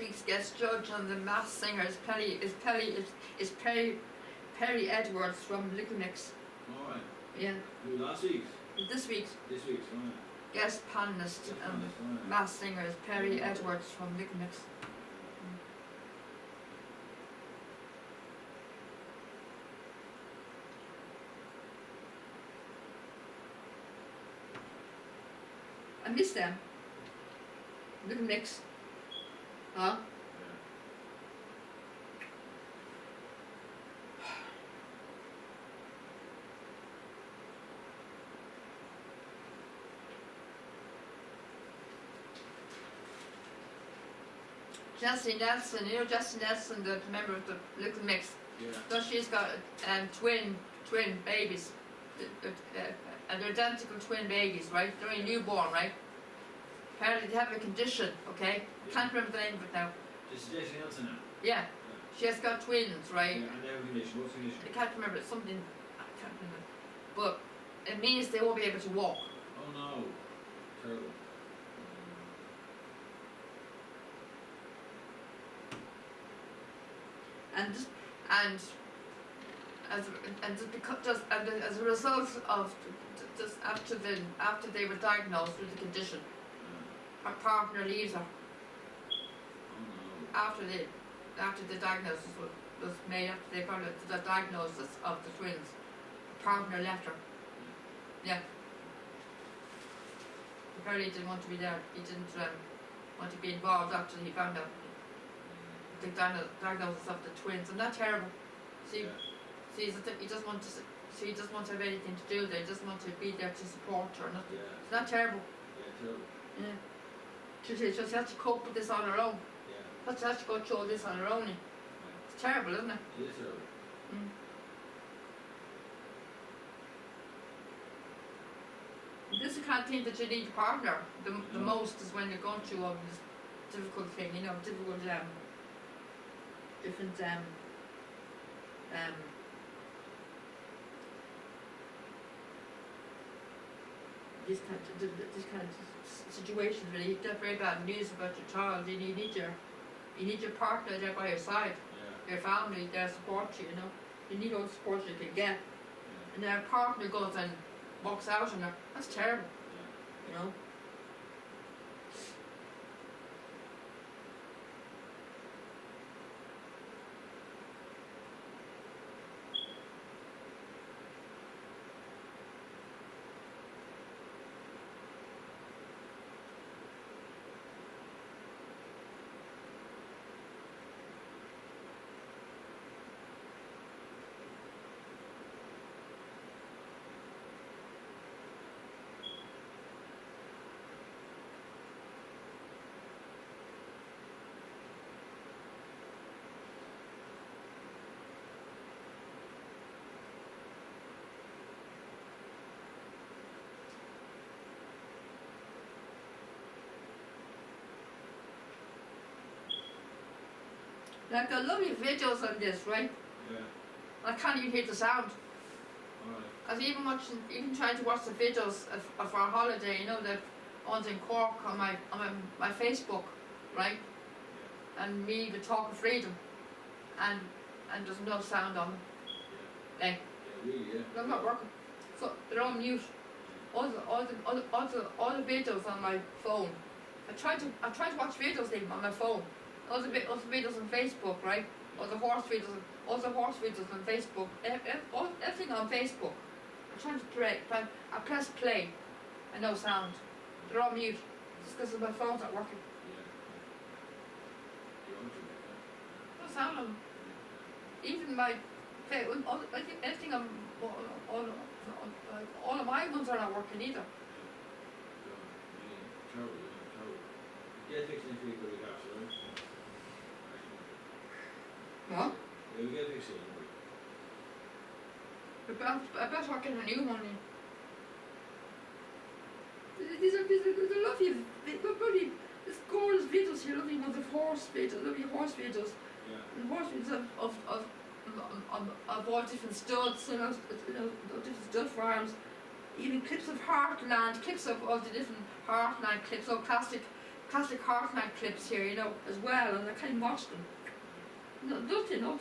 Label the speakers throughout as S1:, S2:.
S1: week's guest judge on the Mass Singer is Perry Edwards from Little Mix.
S2: Alright.
S1: Yeah.
S2: Who, last week's?
S1: This week's
S2: Alright.
S1: guest panelist and Mass Singer is Perry Edwards from Little Mix. I miss them. Little Mix. Huh? Jessie Nelson, you know Jessie Nelson, the member of the Little Mix.
S2: Yeah.
S1: So she's got twin babies, and they're identical twin babies, right? They're only newborn, right? Apparently they have a condition, okay?
S2: Yeah.
S1: Can't remember the name of it now.
S2: This is Jessie Nelson now?
S1: Yeah. She has got twins, right?
S2: Yeah, and they have a condition. What's the condition?
S1: I can't remember, it's something, I can't remember. But it means they won't be able to walk.
S2: Oh no. Terrible.
S1: And as a result of just after they were diagnosed with the condition, her partner leaves her.
S2: Oh no.
S1: After the diagnosis was made, after they found out the diagnosis of the twins, the partner left her. Yeah. Apparently he didn't want to be there. He didn't want to be involved after he found out the diagnosis of the twins. And that's terrible. See, he doesn't want to. So he doesn't want to have anything to do there. He doesn't want to be there to support her. Not, it's not terrible.
S2: Yeah, terrible.
S1: Yeah. She has to cope with this on her own.
S2: Yeah.
S1: She has to go through all this on her own. It's terrible, isn't it?
S2: It is terrible.
S1: This is the kind of thing that you need a partner the most is when you're going through all this difficult thing, difficult different this kind of situations where you get very bad news about your child, and you need your partner there by your side, your family there to support you. You need all the support you can get, and their partner goes and walks out on her. That's terrible, Like I love your videos on this, right?
S2: Yeah.
S1: I can't even hear the sound.
S2: Alright.
S1: I was even trying to watch the videos of our holiday, the ones in Cork on my Facebook, right?
S2: Yeah.
S1: And me the Talk of Freedom, and there's no sound on them.
S2: Yeah.
S1: Like,
S2: Yeah, really, yeah.
S1: they're not working. So they're on mute. All the videos on my phone. I try to watch videos even on my phone. All the videos on Facebook, right? All the horse videos on Facebook. Everything on Facebook. I'm trying to play. I press play, and no sound. They're all mute. Just because my phone's not working.
S2: Yeah.
S1: No sound on them. Even my everything on all of my ones are not working either.
S2: Terrible. Yeah, fixed next week with the gas, right?
S1: What?
S2: Yeah, we get fixed it.
S1: I better get a new one in. These are lovely, this gorgeous videos here, lovely ones of horse videos,
S2: Yeah.
S1: And horse videos of all different studs, different stud farms, even clips of Heartland, clips of all the different Heartland clips, all classic classic Heartland clips here, you know, as well, and I can't even watch them. No, nothing, no,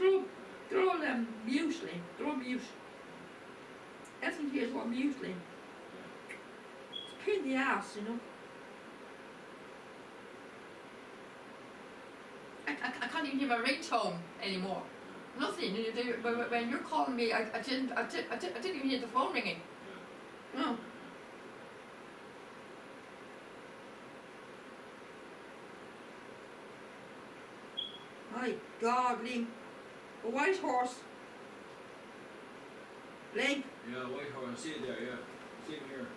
S1: they're all mutely. They're all mute. Everything here is all mutely. It's a pain in the ass, you know. I can't even hear my ringtone anymore. Nothing. When you're calling me, I didn't even hear the phone ringing. No. My God, Liam. A white horse. Leg.
S2: Yeah, white horse, I see it there, yeah. I see him here.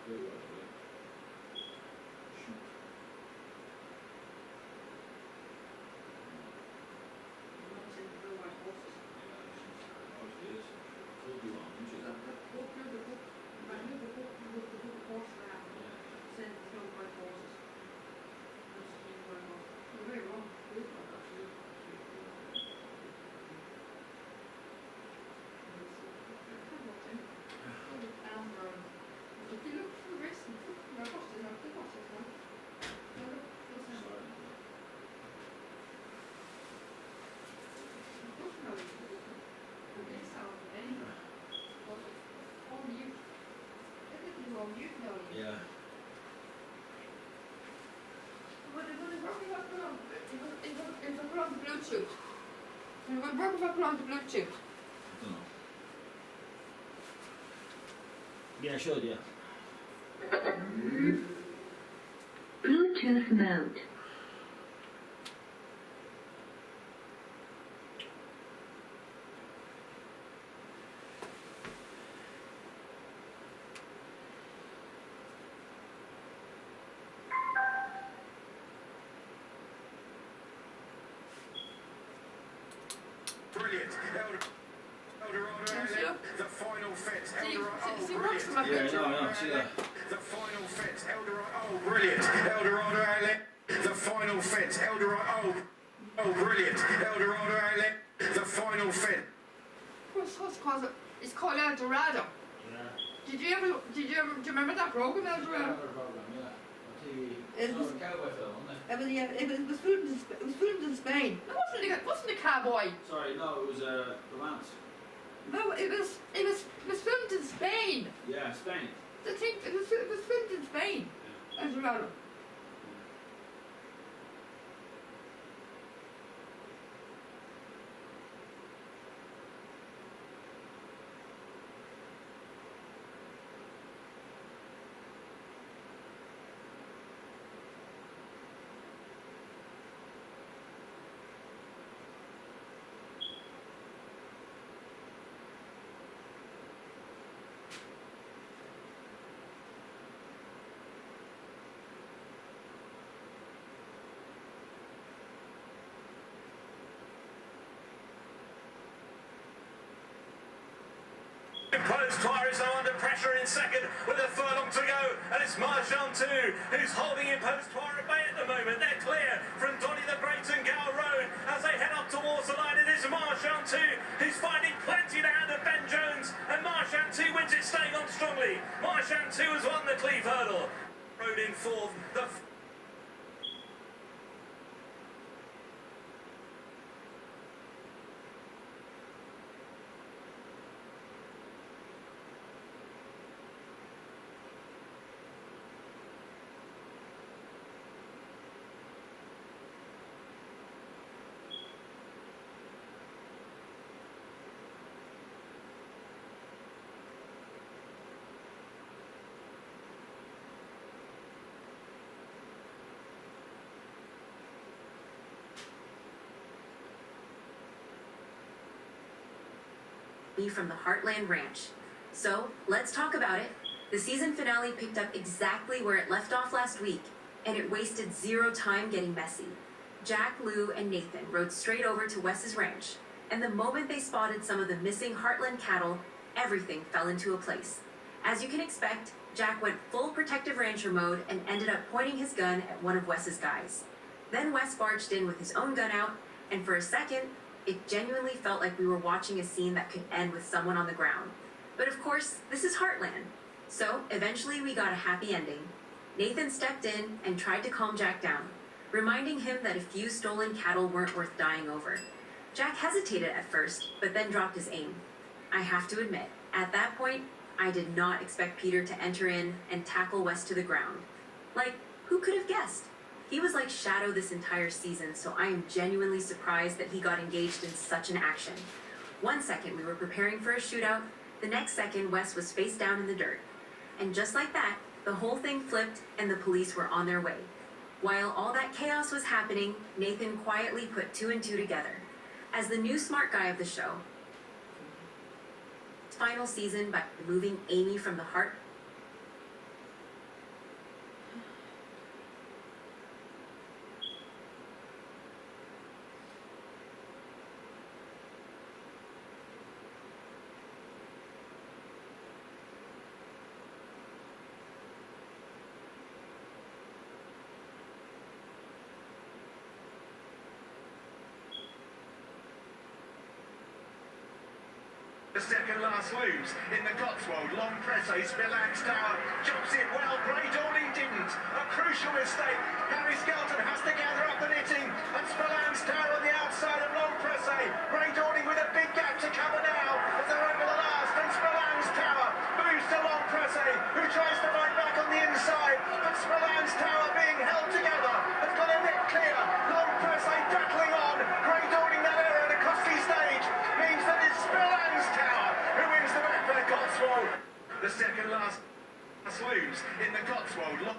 S2: Very well, yeah. Shoot. Yeah.
S1: If I put on the Bluetooth, what if I put on the Bluetooth?
S2: I don't know. Yeah, I should, yeah.
S3: Bluetooth mode.
S4: Brilliant. Eldorado, the final fit.
S1: See, works for my
S2: Yeah,
S1: picture.
S2: no, see that.
S4: The final fit. Eldorado. Oh, brilliant. Eldorado outlet. The final fit. Eldorado. Oh, brilliant. Eldorado outlet. The final fit.
S1: It's called El Dorado.
S2: Yeah.
S1: Do you remember that program, El Dorado?
S2: Program, yeah. On TV.
S1: It was-
S2: a cowboy film, wasn't it?
S1: It was filmed in Spain. It wasn't a cowboy.
S2: Sorry, no, it was romance.
S1: No, it was filmed in Spain.
S2: Yeah, Spain.
S1: The thing, it was filmed in Spain.
S2: Yeah.
S1: El Dorado.
S4: Imposed Tire is now under pressure in second with a furlong to go, and it's Marchand 2 who's holding Imposed Tire at bay at the moment. They're clear from Donny the Great and Gow Road as they head up towards the line. It is Marchand 2 who's finding plenty to hand of Ben Jones, and Marchand 2 wins it, staying on strongly. Marchand 2 has won the Cleve Hurdle. Road in fourth.
S5: From the Heartland Ranch. So, let's talk about it. The season finale picked up exactly where it left off last week, and it wasted zero time getting messy. Jack, Lou, and Nathan rode straight over to Wes's ranch, and the moment they spotted some of the missing Heartland cattle, everything fell into a place. As you can expect, Jack went full protective rancher mode and ended up pointing his gun at one of Wes's guys. Then Wes barged in with his own gun out, and for a second, It genuinely felt like we were watching a scene that could end with someone on the ground. But of course, this is Heartland. So eventually we got a happy ending. Nathan stepped in and tried to calm Jack down, reminding him that a few stolen cattle weren't worth dying over. Jack hesitated at first, but then dropped his aim. I have to admit, at that point, I did not expect Peter to enter in and tackle Wes to the ground. Like, who could have guessed? He was like Shadow this entire season, so I am genuinely surprised that he got engaged in such an action. One second we were preparing for a shootout, the next second Wes was face down in the dirt. And just like that, the whole thing flipped and the police were on their way. While all that chaos was happening, Nathan quietly put 2 and 2 together. As the new smart guy of the show, final season by removing Amy from the heart.
S4: The second last lose in the Cotswold. Long press, Spillane Tower jumps in well. Grey Dawning didn't. A crucial mistake. Harry Skelton has to gather up the knitting. And Spillane Tower on the outside of Long press. Grey Dawning with a big gap to cover now as they're over the last. And Spillane Tower moves to Long press, who tries to ride back on the inside. But Spillane Tower being held together has got a net clear. Long press battling on. Grey Dawning that error at a costly stage means that it's Spillane Tower who wins the back for the Cotswold. The second last lose in the Cotswold.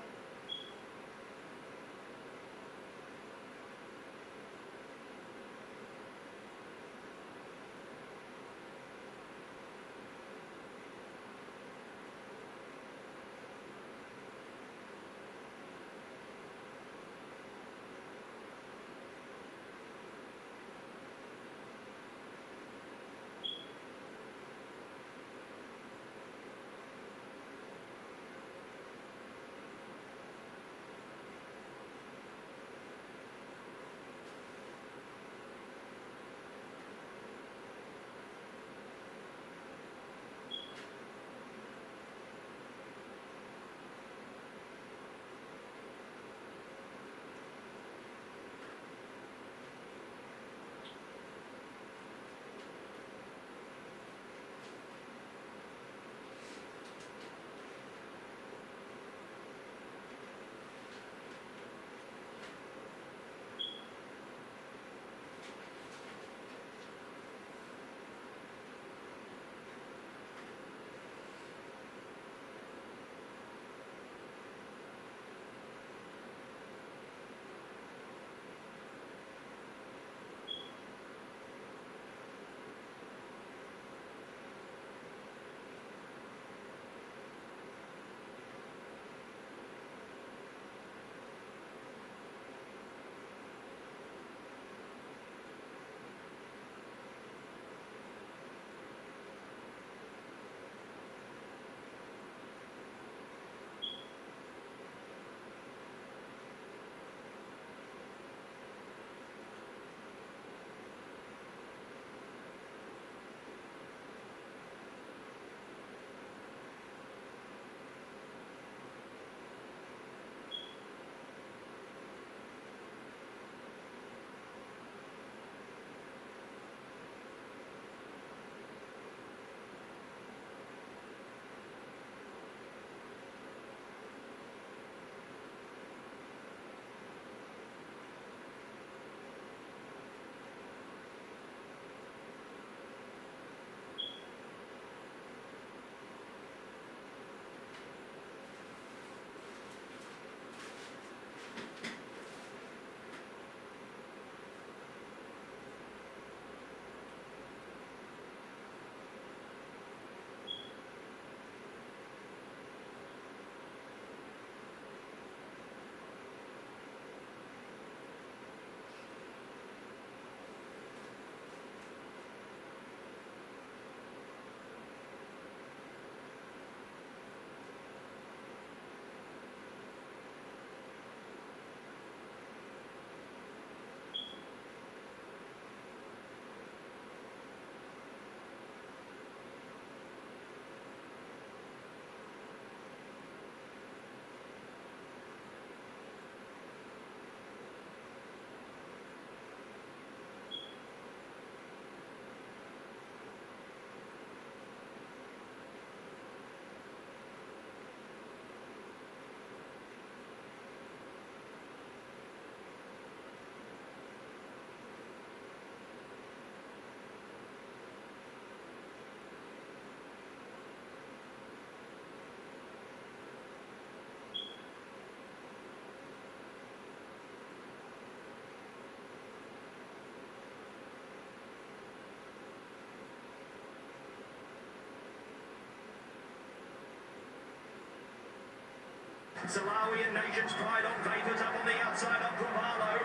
S4: Salawi and Nation's Pride on Vapors up on the outside of Bravalo.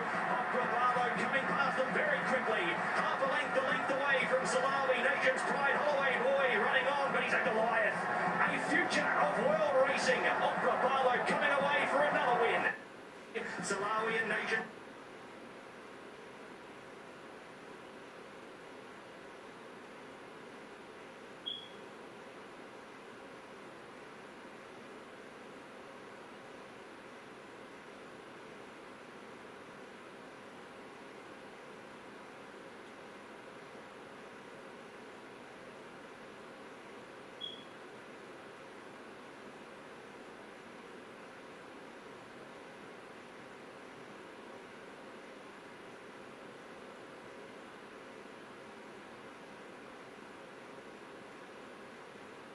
S4: Coming past them very quickly. Half a length away from Salawi. Nation's Pride, Holloway boy running on, but he's a Goliath. A future of world racing of Bravalo coming away for another win. Salawi and Nation.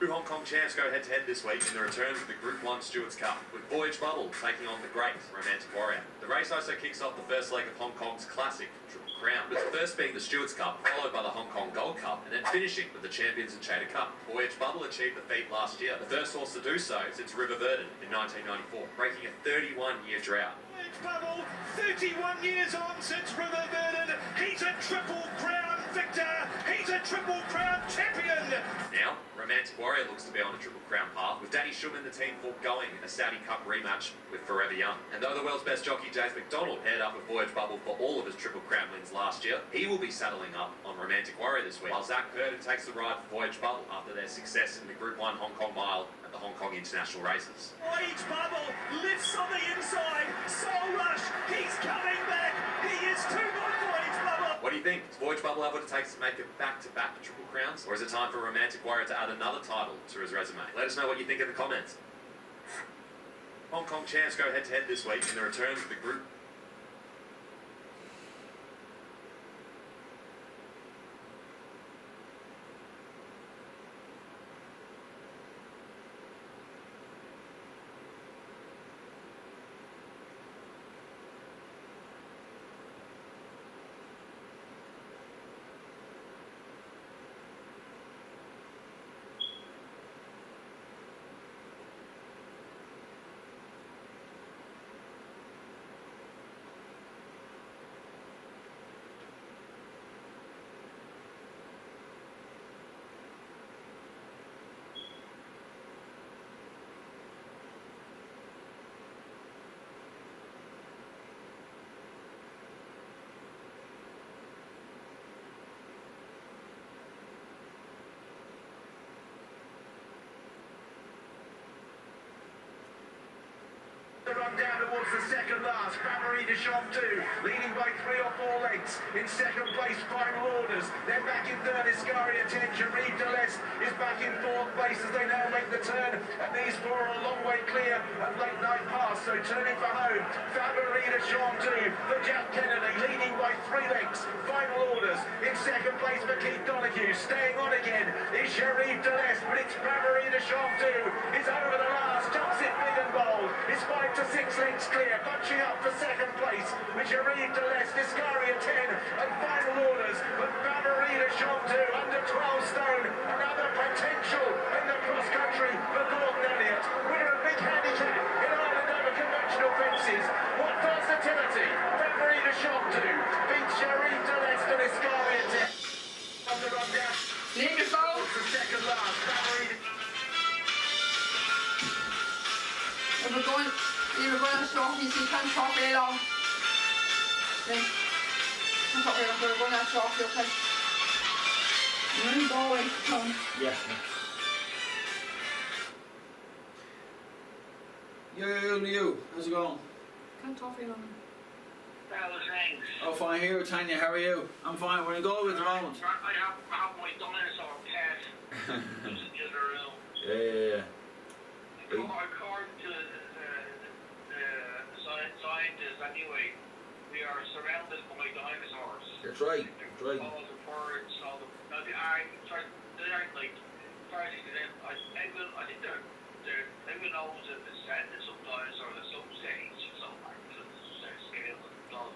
S3: Two Hong Kong champs go head-to-head this week in the return of the Group 1 Stewards Cup, with Voyage Bubble taking on the great Romantic Warrior. The race also kicks off the first leg of Hong Kong's classic Triple Crown, with the first being the Stewards Cup, followed by the Hong Kong Gold Cup, and then finishing with the Champions and Chater Cup. Voyage Bubble achieved the feat last year, the first horse to do so since River Verdon in 1994, breaking a 31-year drought.
S4: Voyage Bubble, 31 years on since River Verdon. He's a Triple Crown victor. He's a Triple Crown champion.
S3: Now, Romantic Warrior looks to be on a Triple Crown path, with Danny Schumann and the team foregoing a Saudi Cup rematch with Forever Young. And though the world's best jockey James McDonald paired up with Voyage Bubble for all of his Triple Crown wins last year, he will be saddling up on Romantic Warrior this week, while Zach Purden takes the ride for Voyage Bubble after their success in the Group 1 Hong Kong Mile at the Hong Kong International Races.
S4: Voyage Bubble lifts on the inside. Soul Rush, he's coming back. He is too good, Voyage Bubble.
S3: What do you think? Does Voyage Bubble have what it takes to make it back-to-back Triple Crowns? Or is it time for Romantic Warrior to add another title to his resume? Let us know what you think in the comments. Hong Kong champs go head-to-head this week in the return of the Group
S4: run down towards the second last. Marie Deschamps 2, leading by 3 or 4 lengths. In second place, Final Orders. Then back in third is Scary Attention. Reed Deleste is back in fourth place as they now make the turn. And these four are a long way clear of late night pass. So turning for home. Marie Deschamps 2 for Jack Kennedy, leading by 3 lengths. Final Orders in second place for Keith Donoghue. Staying on again is Sharif Deleste, but it's Marie Deschamps 2 is over the last. Jumps it big and bold. It's 5 to 6 lengths clear, bunching up for second place with Sharif Deleste, Iscaria 10 and Final Orders, but Marie Deschamps 2 under 12 stone, another potential in the cross country for Gordon Elliott, winner of big handicap in Ireland over conventional fences. What versatility! Marie Deschamps 2 beats Sharif Deleste and Iscaria 10 on the run down.
S1: Name your phone.
S4: The second last, Marie.
S1: We're going to show you, so you can't talk very long. Then, can't talk very long, we're going to show you, okay? You're in Galway, Tom.
S2: Yeah. You. How's it going?
S1: Can't talk very long.
S6: Thanks.
S2: Oh, fine. Here, Tanya. How are you? I'm fine. We're in Galway at the moment.
S6: I have my dinosaur pet. Just in the other room.
S2: Yeah.
S6: According to the scientists, anyway, we are surrounded by dinosaurs.
S2: That's right. That's right.
S6: All the birds, all the. Now they aren't like. I think everyone knows that the descendants of dinosaurs at some stage, so scale and done.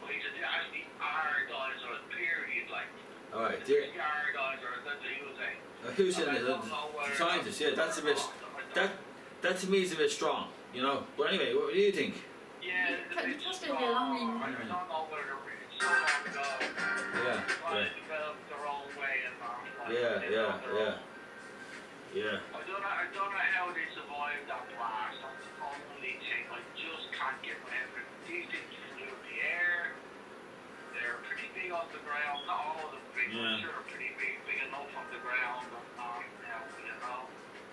S6: But he said they actually are dinosaurs, period. Like.
S2: All right.
S6: They are dinosaurs. That's what he was saying.
S2: Who said it? The scientists. Yeah, that's a bit.
S7: that to me is a bit strong, you know. But anyway, what do you think?
S6: Yeah, it's
S1: Just
S6: strong.
S1: a long
S6: I don't know whether it's so long ago.
S7: Yeah,
S6: Trying
S7: yeah,
S6: to develop their own way and that. Like,
S7: yeah,
S6: they
S7: yeah,
S6: know their
S7: yeah,
S6: own.
S7: yeah.
S6: I don't know how they survived that blast. That's the only thing. I just can't get my head around it. These things flew in the air. They're pretty big on the ground. Not all of them big,
S7: Yeah.
S6: but sure pretty big enough on the ground. And not now, you know.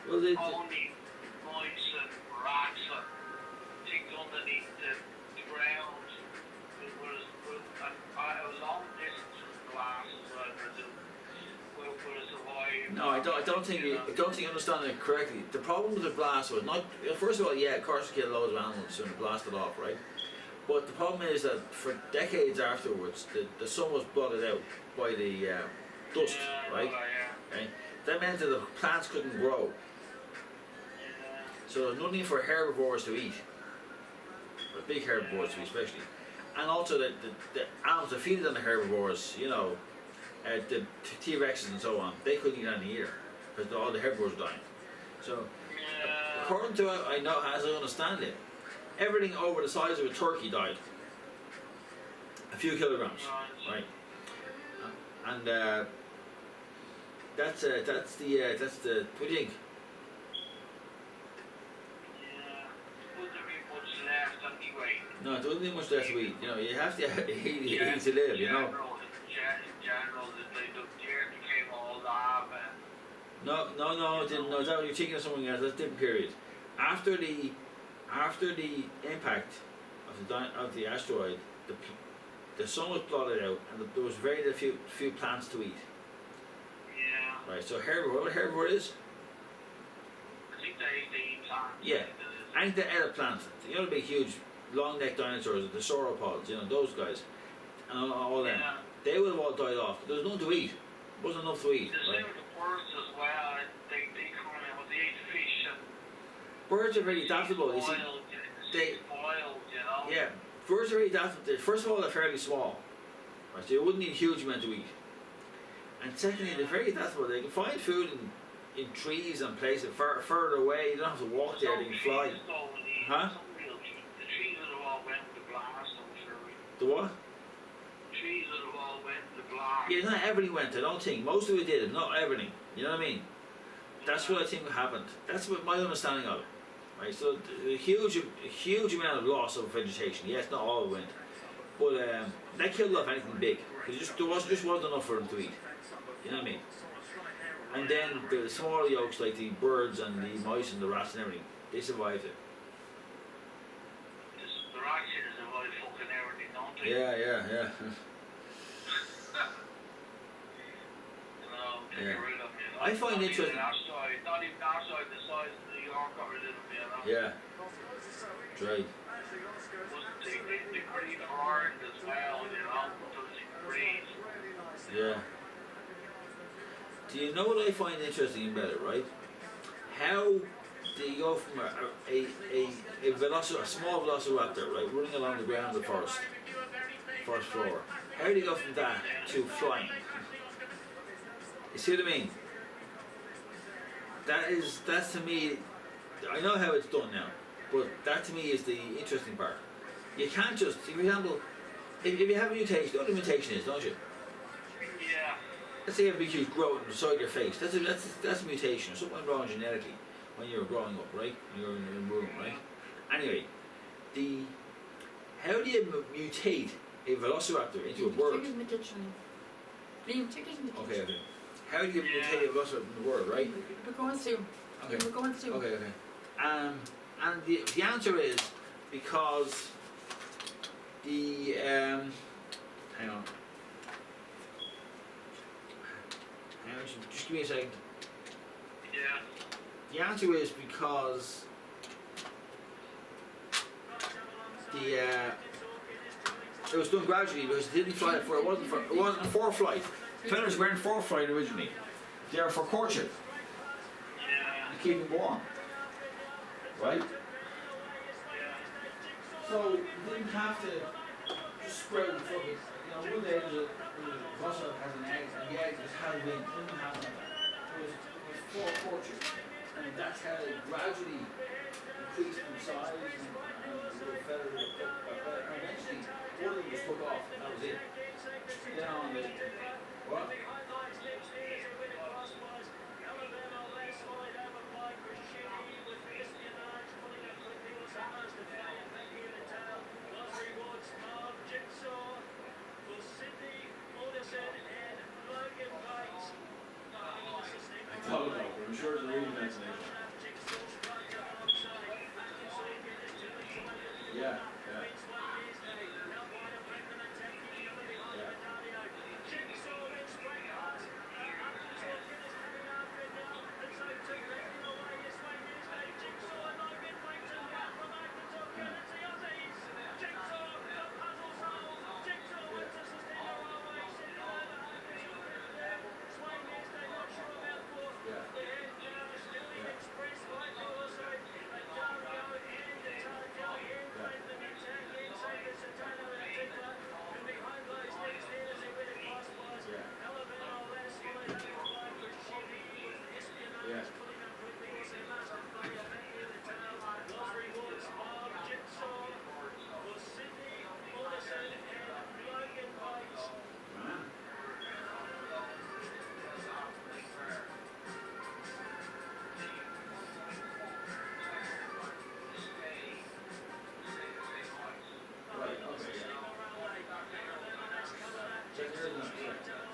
S7: Well, they,
S6: Only mice and rats and things underneath the ground. It was a long distance from the blast as well. Would have survived.
S7: no, I don't think you understand it correctly. The problem with the blast was not. First of all, yeah, of course, you killed loads of animals when it blasted off, right? But the problem is that for decades afterwards, the sun was blotted out by the dust, right? Okay? That meant that the plants couldn't grow. So there's nothing for herbivores to eat, or big herbivores to eat especially. And also the animals that feed on the herbivores, you know, the T-Rexes and so on, they couldn't eat any either, because all the herbivores were dying. So, according to what I know, as I understand it, everything over the size of a turkey died. A few kilograms, right? And that's the what do you think? No, there wouldn't be much left to eat. You know, you have to eat to live. You know.
S6: In general, the deer became all lava.
S7: No, it didn't. No, that you're thinking of something else. That's a different period. After the impact of the asteroid, the sun was blotted out, and there was very few plants to eat.
S6: Yeah.
S7: Right. So herbivore, what herbivore is?
S6: I think they eat plants.
S7: Yeah. I think they ate a plant. You know the big, huge, long-necked dinosaurs, the sauropods. You know those guys, and all them.
S6: Yeah.
S7: They would have all died off. There was nothing to eat. Wasn't enough to eat.
S6: The
S7: Right?
S6: same with the birds as well. They come in with they eat fish and
S7: Birds are very adaptable. You see, they-
S6: boiled, you know.
S7: yeah, birds are very adaptable. First of all, they're fairly small, right? So you wouldn't need a huge amount to eat. And secondly, they're very adaptable. They can find food in trees and places further away. You don't have to walk there. They can fly. Huh?
S6: The trees would have all went with the blast, I'm sure.
S7: The what?
S6: Trees would have all went with the blast.
S7: Yeah, not everything went. I don't think most of it did. Not everything. You know what I mean? That's what I think happened. That's what my understanding of it. Right. So a huge amount of loss of vegetation. Yes, not all went, but that killed off anything big. There wasn't enough for them to eat. You know what I mean? And then the smaller yolks, like the birds and the mice and the rats and everything, they survived it.
S6: The rats survive fucking everything, don't they?
S7: Yeah.
S6: You know, they
S7: Yeah.
S6: get rid of them, you know.
S7: I find
S6: Not
S7: interesting-
S6: even outside, not even outside the size of New York got rid of them, you know.
S7: Yeah. That's right.
S6: They breed hard as well, you know. They breed.
S7: Yeah. Do you know what I find interesting about it, right? How do you go from a small velociraptor, right, running along the ground at first floor? How do you go from that to flying? You see what I mean? That's to me, I know how it's done now, but that to me is the interesting part. You can't just, for example, if you have a mutation, you know what a mutation is, don't you?
S6: Yeah.
S7: Let's say you have a big huge growth inside your face. That's a mutation. Something went wrong genetically when you were growing up, right? When you were in the womb, right? Anyway, how do you mutate a velociraptor into a bird? Okay. How do you mutate a velociraptor into a bird, right?
S1: We're going to.
S7: Okay.
S1: We're going to.
S7: Okay. And the answer is because the hang on. Just give me a second.
S6: Yeah.
S7: The answer is because it was done gradually because it didn't fly for it wasn't a foreflight. Feathers weren't foreflight originally. They were for courtship.
S6: Yeah.
S7: To keep them warm. Right? So you didn't have to just spread the fucking, one day there's a vessel has an egg and the egg just had a wing. It didn't have that. It was for courtship. And that's how they gradually increased in size and little feather, and eventually one of them was took off, and that was it. Then on the what? I thought about it, but I'm sure it's a real imagination. Yeah, yeah.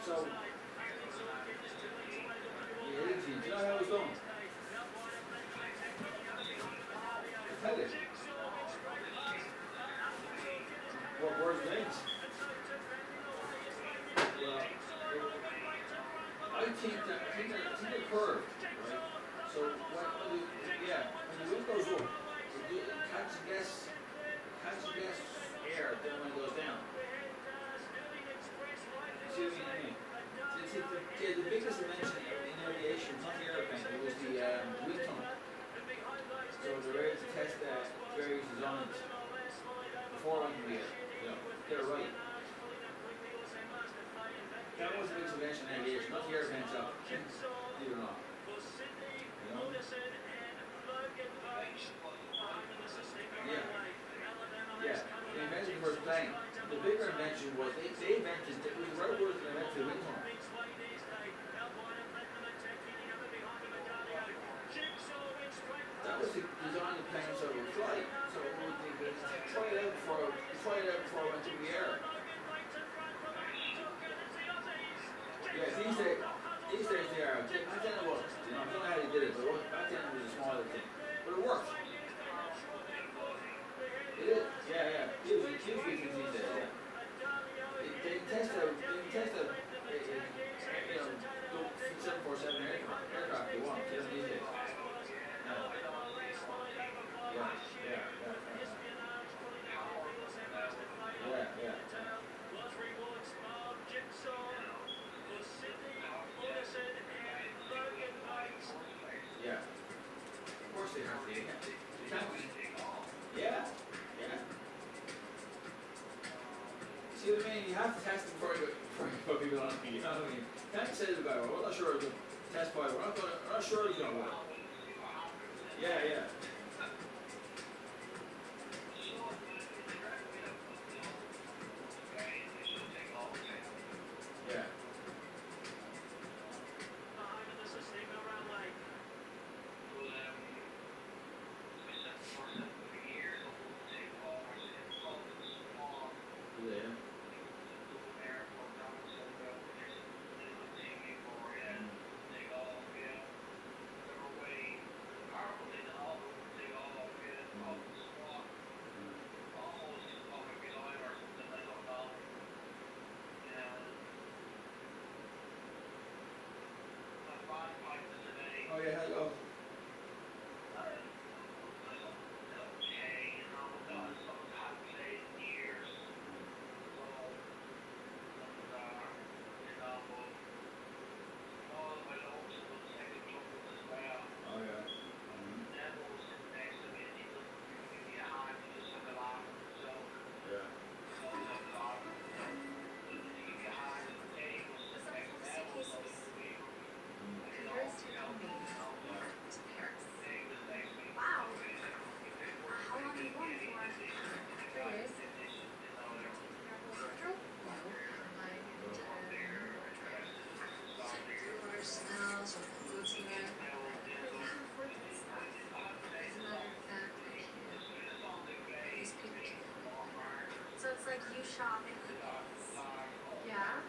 S7: So, yeah, do you know how it was done? Tell it. What words and names? Well, I think they're curved, right? So when the wind goes up, it catches air, then when it goes down. See what I mean? The biggest dimension in aviation, not the airplane, it was the wind tunnel. So they're ready to test various designs before I can be get it right. That was the biggest dimension in aviation, not the airplane itself. Believe it or not. You know? Yeah. They invented the first plane. The bigger invention was they invented, it was the right word to invent the wind tunnel. That was to design the plane so it would fly. So it would try it out before it went through the air. Yeah, these days they are. Back then it wasn't. You know, I don't know how they did it, but back then it was a smaller thing. But it worked. It is. Yeah. It was a huge business these days. Yeah. They can test out. You know, 747 aircraft they want. These days. Yeah. Of course they have to. They can't. Yeah. See what I mean? You have to test it before you put people on it. You know what I mean? You can't say to the guy, well, we're not sure it's a test pilot. We're not sure it's going to work. Yeah. Yeah.
S5: you shopping cookies.
S8: Yeah?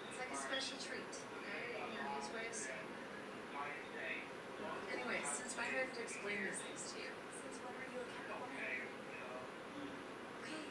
S8: It's like a special treat. Okay? You know, his way of saying. Anyway, since when do I have to explain these things to you?
S5: Since when are you a Capricorn? Okay.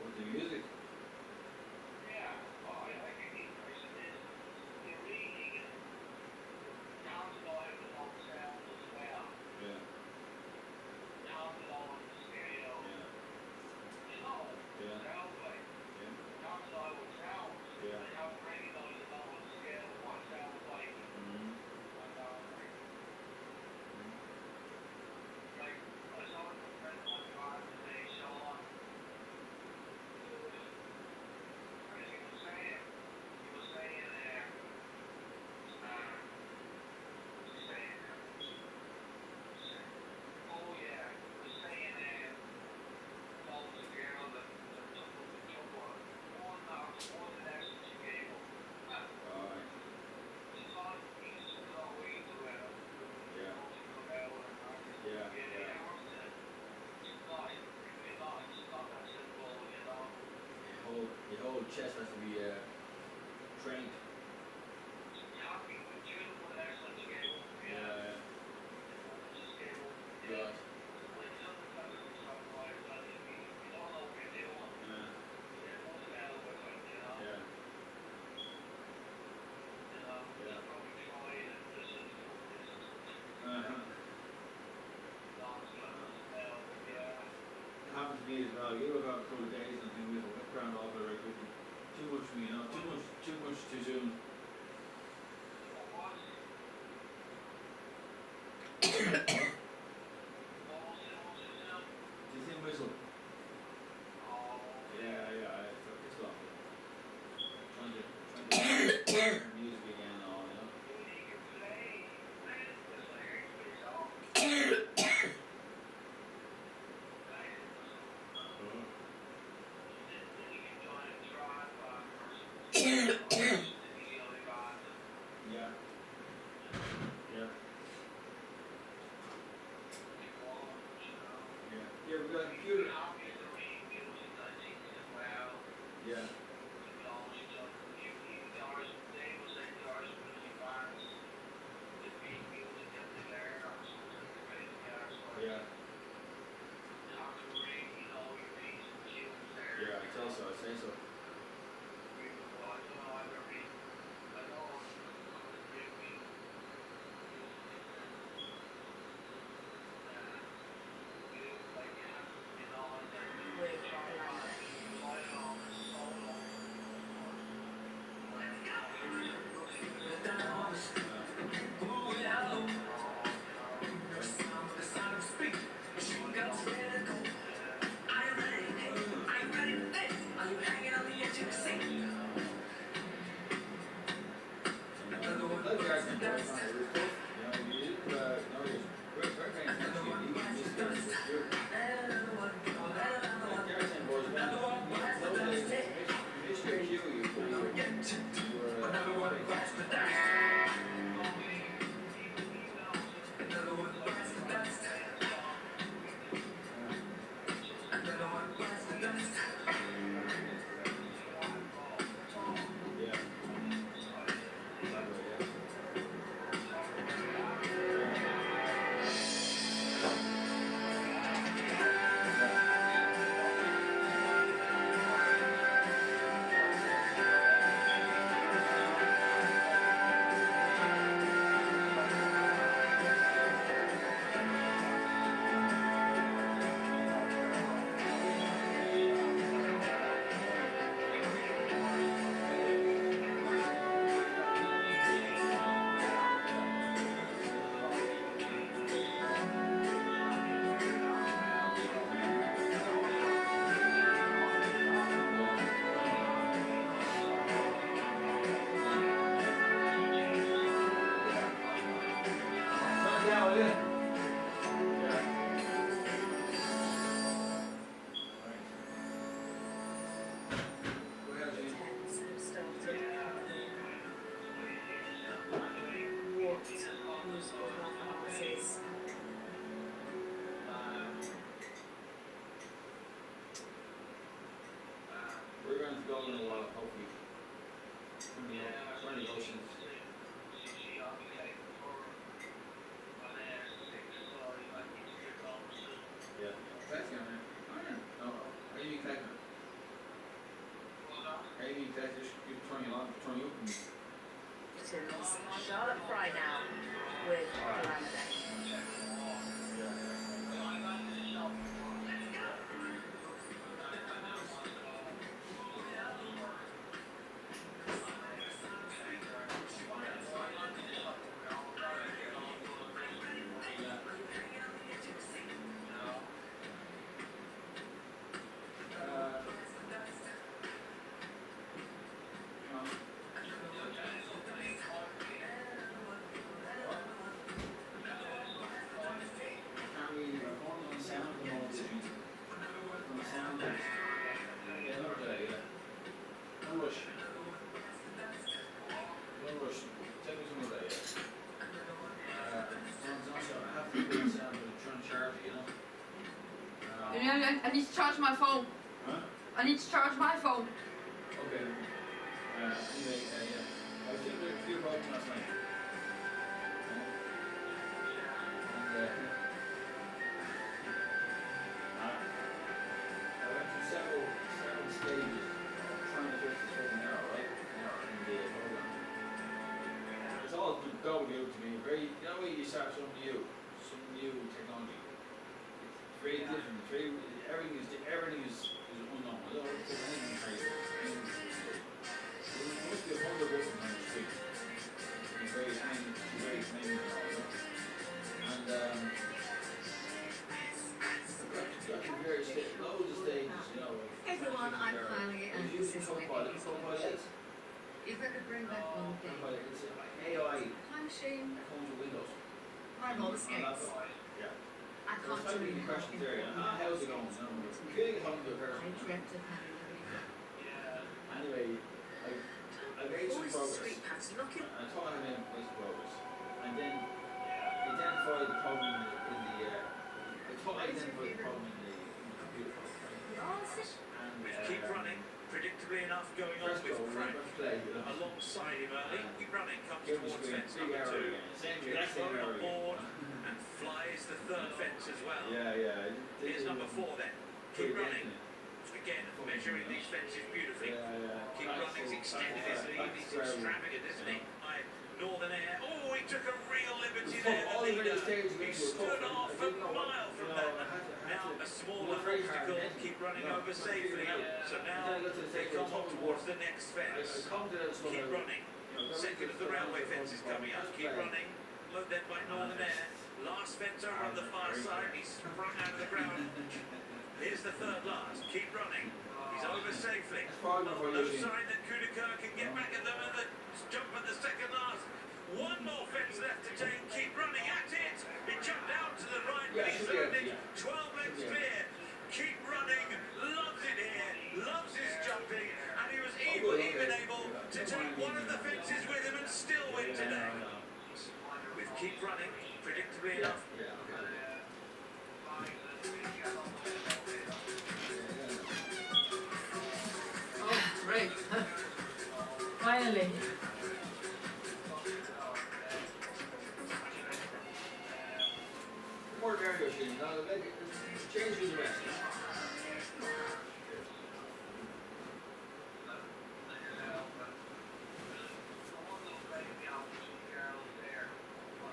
S2: What's the music? Yeah. Yeah. Yeah. Yeah. Mm-hmm. Alright. Yeah. Yeah. Yeah. Your whole chest has to be trained. Yeah. Right. Yeah. Yeah. Uh-huh. It happens to me as well. You look out a couple of days and think, we'll get ground off very quickly. Too much for me, you know. Too much too soon. Do you think whistle? Yeah, yeah. It's lovely. Trying to music again and all, you know. Yeah. Yeah. Yeah. Yeah, we got a computer. Yeah. Yeah. Yeah, I'd say so.
S5: Are you hanging
S2: now, will you? Yeah. Right. Go ahead, Jane. We're going to go in a while, hopefully. Trying to go since. Yeah. Taxi on it. Oh, yeah. No, how you mean taxi? How you mean taxi? You turn you on, turn you up and.
S8: Charlotte Fry now with Calamity.
S1: I need to charge my phone.
S2: Huh?
S1: I need to charge my phone.
S2: Okay. Anyway, yeah. I was thinking of a few problems last night. And, I went through several stages of trying to fix this fucking error, right? Error in the program. It's all gobbledygook to me. Very, you know, when you start something new technology. It's very different. It's very, everything is unknown. I don't know if there's anything crazy. There must be a hundred buttons on the street. It's very tiny, and all, you know. And got to various loads of stages, you know.
S8: Everyone, I'm finally and this is
S2: Copilot.
S8: If I could bring back one thing.
S2: It's AI
S8: Time machine,
S2: comes with Windows.
S8: my roller skates.
S2: Yeah.
S8: I
S2: There's
S8: can't
S2: so
S8: do
S2: many
S8: it.
S2: questions there, you know. How's it going? You know, feeling home to a person.
S8: I dreamt of having a
S2: Anyway, I made some progress.
S8: street pass looking.
S2: I thought I made some progress. And then identified the problem in the computer program, right? And
S4: Keep running, predictably enough, going on
S2: first
S4: with
S2: goal,
S4: Frank.
S2: first play, you know.
S4: Alongside him early, keep running, comes
S2: Give the
S4: towards
S2: screen,
S4: fence
S2: big
S4: number
S2: arrow
S4: 2.
S2: again. Same
S4: Gets
S2: same
S4: thrown
S2: arrow
S4: on board
S2: again.
S4: and flies the third fence as well.
S2: Yeah.
S4: Here's number 4 then. Keep running. Again, measuring these fences beautifully. Keep running's extended his lead. He's extravagant, isn't he? By Northern Air. Oh, he took a real liberty there, the leader. He stood off a mile from that. Now a smaller obstacle. Keep running over safely. So now they come on towards the next fence. Keep running. Second of the railway fence is coming up. Keep running. Looked then by Northern Air. Last fence over on the far side. He's sprung out of the ground. Here's the third last. Keep running. He's over safely. No sign that Kudeker can get back at them, and the jump at the second last. One more fence left to take. Keep running at it. He jumped out to the right, but he's earned it. 12 lengths clear. Keep running. Loves it here. Loves his jumping, and he was even able to take one of the fences with him and still win today. With Keep Running, predictably enough.
S1: Oh, great.
S9: Finally.
S2: More cargo shit, you know, change the rest.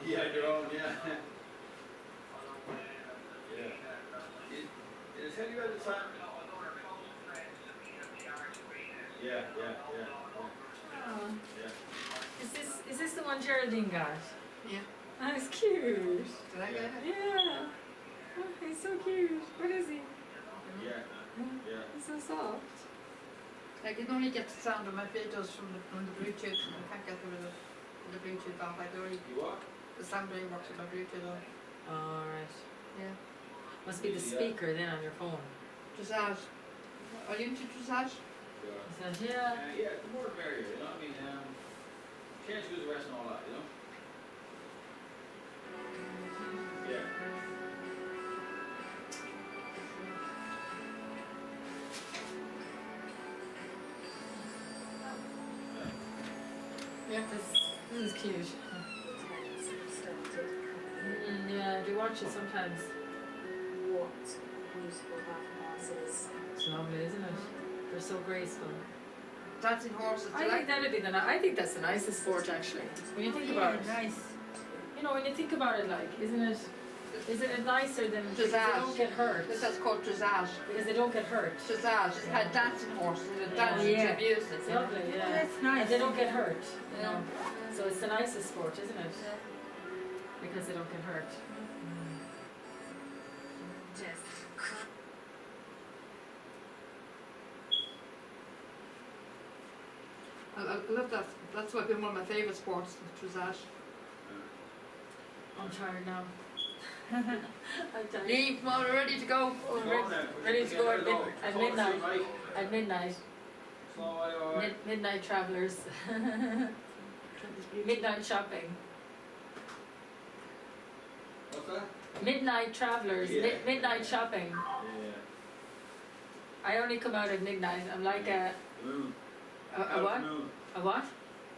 S2: Yeah, your own, yeah. Did it tell you at the time? Yeah.
S9: Oh. Is this the one Geraldine got?
S1: Yeah.
S9: Oh, it's cute.
S1: Did I get it?
S9: Yeah. Oh, he's so cute. What is he?
S2: Yeah.
S9: He's so soft.
S1: I can only get the sound of my filters from the Bluetooth. I can't get the Bluetooth off. I already
S2: You what?
S1: The sampling box with my Bluetooth on.
S9: Alright.
S1: Yeah.
S9: Must be the
S2: Yeah.
S9: speaker then on your phone.
S1: Dressage. Are you into dressage?
S2: Yeah.
S9: Is that, yeah.
S2: Yeah, the more the merrier, you know what I mean? Can't use the rest and all that, you know? Yeah.
S1: Yeah.
S9: This is cute. Yeah, I do watch it sometimes.
S5: What musical performances?
S9: It's lovely, isn't it? They're so graceful.
S1: Dancing horses.
S9: I think that'd be I think that's the nicest sport actually. When you think about it.
S1: Nice.
S9: You know, when you think about it, like, isn't it nicer than because they
S1: Dressage.
S9: don't get hurt?
S1: That's called dressage.
S9: Because they don't get hurt.
S1: Dressage. It's kind of dancing horses and
S9: Yeah.
S1: dancing
S9: Yeah.
S1: to music.
S9: It's lovely, yeah.
S1: That's nice.
S9: And they don't get hurt, you
S1: Yeah.
S9: know. So it's the nicest sport, isn't it?
S1: Yeah.
S9: Because they don't get hurt.
S5: Just
S1: I love that. That's why it's been one of my favourite sports, dressage.
S9: I'm tired now. I'm tired.
S1: Lee, come on, we're ready to go.
S9: Oh,
S2: Go on then.
S9: ready to go at
S2: Go.
S9: at
S2: Fall
S9: midnight.
S2: asleep, mate.
S9: At midnight.
S2: Slow, alright.
S9: Midnight travelers. Midnight shopping.
S2: What's that?
S9: Midnight travelers.
S2: Yeah.
S9: Midnight shopping.
S2: Yeah.
S9: I only come out at midnight. I'm like a
S2: The moon.
S9: a what?
S2: The moon.
S9: A what?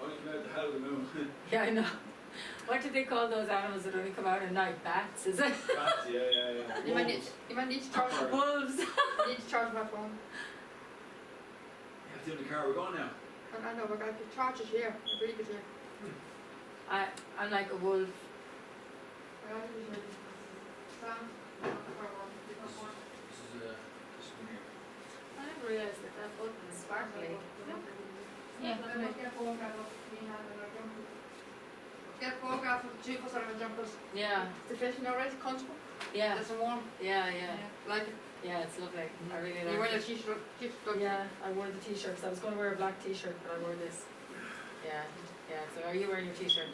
S2: Only come out the hell of the moon.
S9: Yeah, I know. What do they call those animals that only come out at night? Bats, is it?
S2: Bats, yeah.
S1: You might need to charge.
S2: Sorry.
S9: Wolves.
S1: I need to charge my phone.
S2: You have to in the car, we're going now.
S1: And I know, but I can charge it here. I believe it here.
S9: I'm like a wolf.
S1: I leave it here. Sam?
S2: This one here.
S9: I never realised that button is sparkly.
S1: Yeah. Get a photograph of the two of us on our jumpers.
S9: Yeah,
S1: The fishing already comfortable.
S9: yeah,
S1: Nice and warm.
S9: yeah.
S1: Like it.
S9: Yeah, it's lovely. I really
S1: You wear
S9: like
S1: your
S9: it.
S1: t-shirt.
S9: Yeah, I wore the t-shirts. I was going to wear a black t-shirt, but I wore this. Yeah. So are you wearing your t-shirt?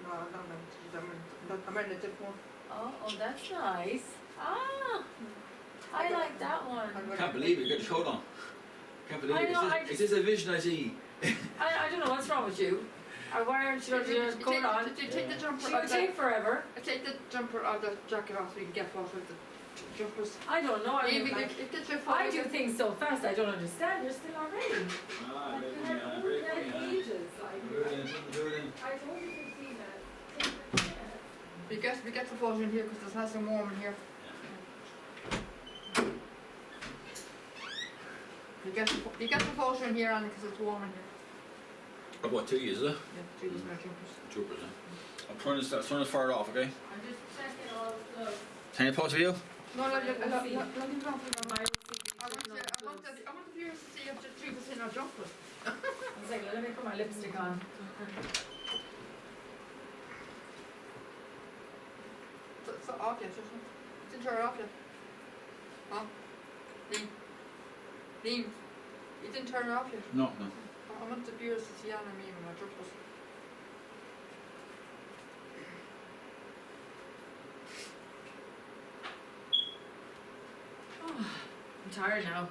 S1: No, I'm not wearing a t-shirt. I'm wearing a different one.
S9: Oh, that's nice. Ah, I like that one.
S7: Can't believe it, you got the coat on. Can't believe
S9: I
S7: it.
S9: know,
S7: Is this a vision I see?
S9: I don't know what's wrong with you. Why aren't you your coat on?
S1: You take the jumper
S9: She
S1: out
S9: would
S1: of
S9: take forever.
S1: I take the jumper out of the jacket off so we can get photos of the jumpers.
S9: I don't know. I
S1: Maybe
S9: mean, like,
S1: it gets your
S9: I
S1: photos.
S9: do things so fast. I don't understand. You're still already.
S2: Ah,
S9: Like,
S2: very funny,
S9: we're
S2: very
S9: like
S2: funny.
S9: ages. Like,
S2: Do it in, do it in.
S9: I told you 15 minutes.
S1: We get the photos in here because it's nice and warm in here. You get the photos in here, Annie, because it's warm in here.
S7: I've got 2 years, is it?
S1: Yeah, two of my jumpers.
S7: Troopers, eh? I'll turn this fire off, okay?
S9: I'm just checking all the clothes.
S7: Can you pause the video?
S1: No, let me
S9: see.
S1: know.
S9: My receipt
S1: I
S9: is
S1: want
S9: checking all the clothes.
S1: the viewers to see if the three of us in our jumpers.
S9: One second, let me put my lipstick on.
S1: It's off yet, isn't it? It's in turn off yet. Huh? Liam, you didn't turn it off yet.
S7: No.
S1: I want the viewers to see Anna and me in my jumpers.
S9: I'm tired now.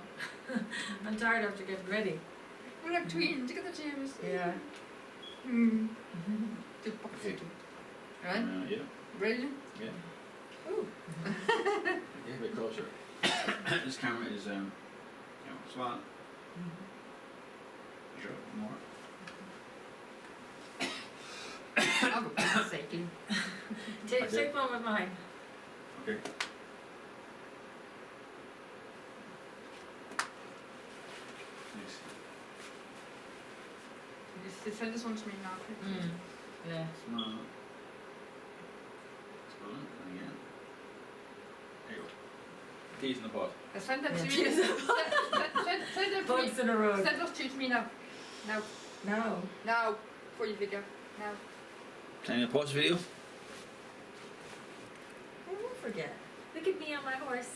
S9: I'm tired after getting ready.
S1: We're like twins, look at the James.
S9: Yeah.
S1: Hmm. Good box.
S7: Okay.
S1: Right?
S7: Yeah.
S1: Brilliant.
S7: Yeah.
S1: Ooh.
S7: Yeah, a bit closer. This camera is, swan. Sure, more.
S1: I'm a bit shaking.
S9: Take one with mine.
S7: Okay. Thanks.
S1: Just send this one to me now.
S9: Mm. Yeah.
S7: Small. Scroll and again. There you go. Peas in the pot.
S1: Send them to
S9: Yeah.
S1: me.
S9: Cheers.
S1: Send them to
S9: Bugs
S1: me.
S9: in a row.
S1: Send those two to me now. Now.
S9: No.
S1: Now. Before you figure. Now.
S7: Can you pause the video?
S9: I won't forget. Look at me on my horse.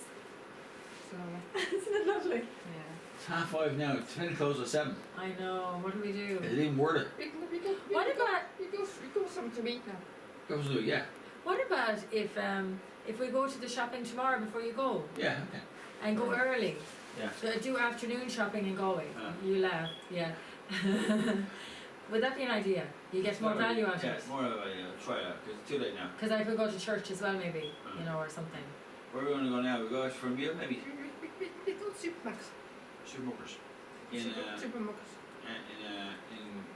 S1: So.
S9: Isn't it lovely?
S1: Yeah.
S7: It's 5:30 now. It's 10 close at 7.
S9: I know. What do we do?
S7: Is it even worth it?
S1: We
S9: What
S1: can go,
S9: about-
S1: we go with something to eat now.
S7: Absolutely, yeah.
S9: What about if we go to the shopping tomorrow before you go
S7: Yeah, okay.
S9: and go early?
S7: Yeah.
S9: So do afternoon shopping in Galway. You laugh, yeah. Would that be an idea? You get more value out of
S7: Yeah,
S9: it.
S7: more value. Try that, because it's too late now.
S9: Because I could go to church as well, maybe, you know, or something.
S7: Where are we going to go now? We go out for a meal, maybe?
S1: We go to Supermax.
S7: Supermarkets. In
S1: Supermarkets.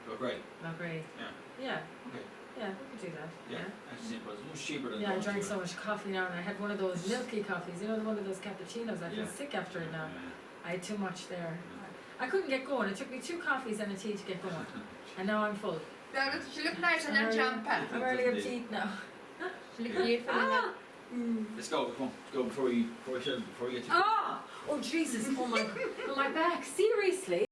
S7: Galway.
S9: Not great.
S7: Yeah.
S9: Yeah,
S7: Okay.
S9: yeah, we could do that.
S7: Yeah. That's simple. It's much cheaper than
S9: Yeah, I
S7: going
S9: drank
S7: to
S9: so much coffee now, and I had one of those milky coffees. You know, one of those cappuccinos. I feel
S7: Yeah.
S9: sick after it now.
S7: Yeah.
S9: I had too much there. I couldn't get going. It took me 2 coffees and a tea to get going, and now I'm full.
S1: Yeah, she look nice in that jumper.
S9: I'm early up to eat now.
S1: She look beautiful in that.
S7: Let's go. Come on. Let's go before we get to.
S9: Oh! Oh Jesus! Oh my back! Seriously?